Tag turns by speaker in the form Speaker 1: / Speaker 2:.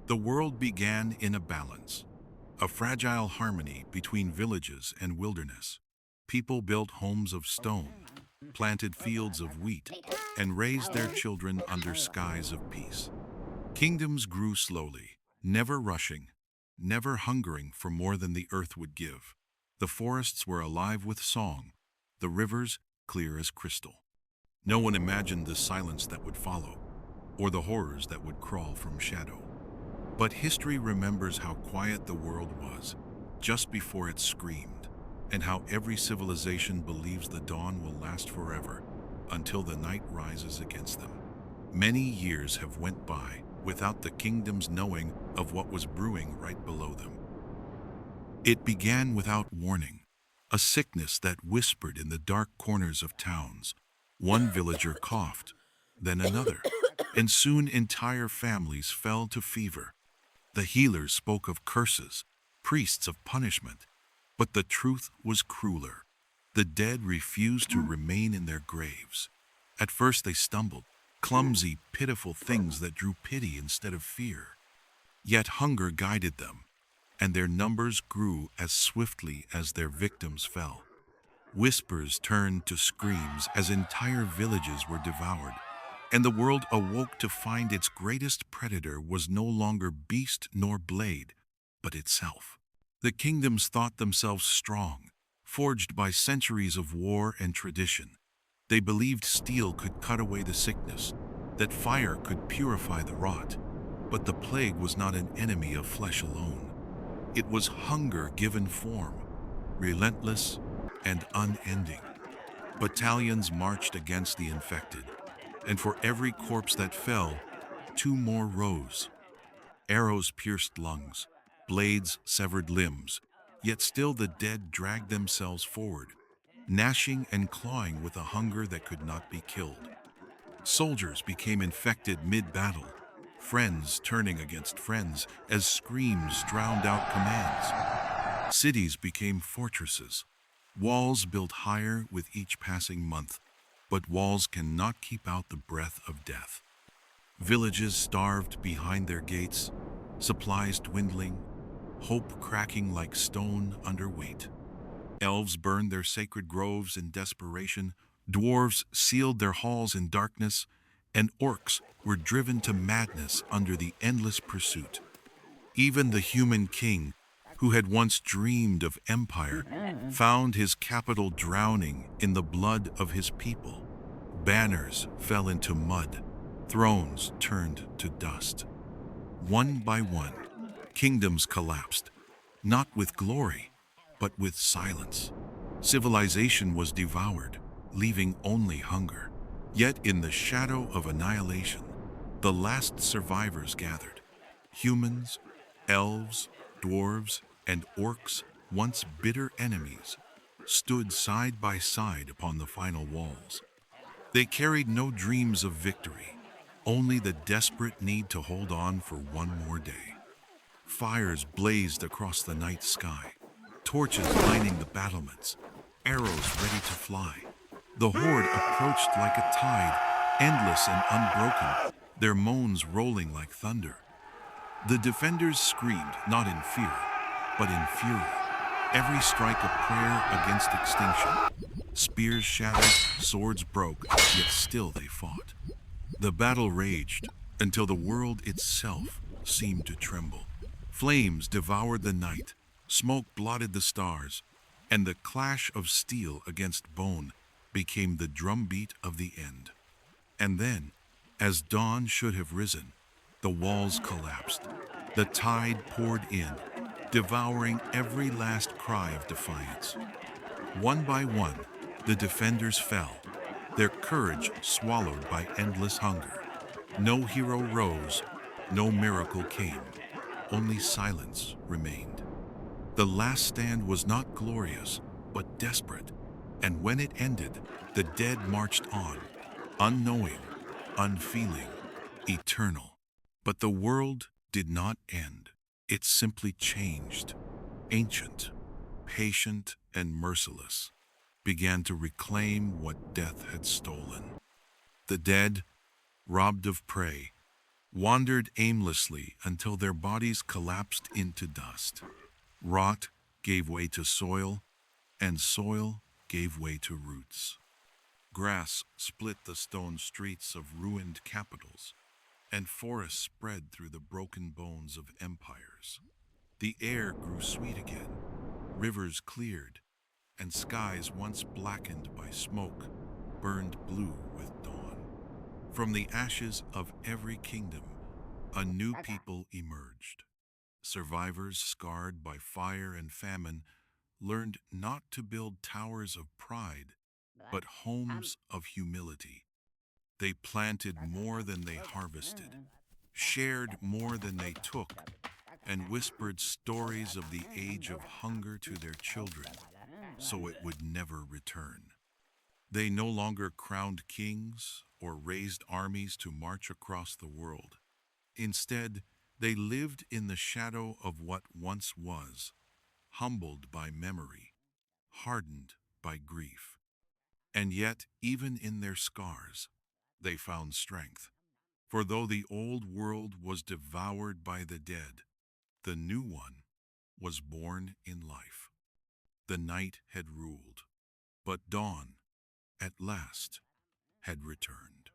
Speaker 1: The world began in a balance, a fragile harmony between villages and wilderness. People built homes of stone, planted fields of wheat, and raised their children under skies of peace. Kingdoms grew slowly, never rushing, never hungering for more than the earth would give. The forests were alive with song, the rivers clear as crystal. No one imagined the silence that would follow, or the horrors that would crawl from shadow. But history remembers how quiet the world was, just before it screamed, and how every civilization believes the dawn will last forever, until the night rises against them. Many years have went by without the kingdoms knowing of what was brewing right below them. It began without warning, a sickness that whispered in the dark corners of towns. One villager coughed, then another, and soon entire families fell to fever. The healers spoke of curses, priests of punishment, but the truth was crueler. The dead refused to remain in their graves. At first they stumbled, clumsy, pitiful things that drew pity instead of fear. Yet hunger guided them, and their numbers grew as swiftly as their victims fell. Whispers turned to screams as entire villages were devoured, and the world awoke to find its greatest predator was no longer beast nor blade, but itself. The kingdoms thought themselves strong, forged by centuries of war and tradition. They believed steel could cut away the sickness, that fire could purify the rot. But the plague was not an enemy of flesh alone. It was hunger given form, relentless and unending. Battalions marched against the infected, and for every corpse that fell, two more rose. Arrows pierced lungs, blades severed limbs, yet still the dead dragged themselves forward, gnashing and clawing with a hunger that could not be killed. Soldiers became infected mid-battle, friends turning against friends as screams drowned out commands. Cities became fortresses, walls built higher with each passing month, but walls cannot keep out the breath of death. Villages starved behind their gates, supplies dwindling, hope cracking like stone under weight. Elves burned their sacred groves in desperation, dwarves sealed their halls in darkness, and orcs were driven to madness under the endless pursuit. Even the human king, who had once dreamed of empire, found his capital drowning in the blood of his people. Banners fell into mud, thrones turned to dust. One by one, kingdoms collapsed, not with glory, but with silence. Civilization was devoured, leaving only hunger. Yet in the shadow of annihilation, the last survivors gathered. Humans, elves, dwarves, and orcs, once bitter enemies, stood side by side upon the final walls. They carried no dreams of victory, only the desperate need to hold on for one more day. Fires blazed across the night sky, torches lining the battlements, arrows ready to fly. The horde approached like a tide, endless and unbroken, their moans rolling like thunder. The defenders screamed not in fear, but in fury, every strike a prayer against extinction. Spears shattered, swords broke, yet still they fought. The battle raged until the world itself seemed to tremble. Flames devoured the night, smoke blotted the stars, and the clash of steel against bone became the drumbeat of the end. And then, as dawn should have risen, the walls collapsed. The tide poured in, devouring every last cry of defiance. One by one, the defenders fell, their courage swallowed by endless hunger. No hero rose, no miracle came, only silence remained. The last stand was not glorious, but desperate, and when it ended, the dead marched on, unknowing, unfeeling, eternal. But the world did not end. It simply changed. Ancient, patient, and merciless, began to reclaim what death had stolen. The dead, robbed of prey, wandered aimlessly until their bodies collapsed into dust. Rot gave way to soil, and soil gave way to roots. Grass split the stone streets of ruined capitals, and forests spread through the broken bones of empires. The air grew sweet again, rivers cleared, and skies once blackened by smoke burned blue with dawn. From the ashes of every kingdom, a new people emerged. Survivors scarred by fire and famine learned not to build towers of pride, but homes of humility. They planted more than they harvested, shared more than they took, and whispered stories of the age of hunger to their children, so it would never return. They no longer crowned kings or raised armies to march across the world. Instead, they lived in the shadow of what once was, humbled by memory, hardened by grief. And yet, even in their scars, they found strength. For though the old world was devoured by the dead, the new one was born in life. The night had ruled, but dawn, at last, had returned.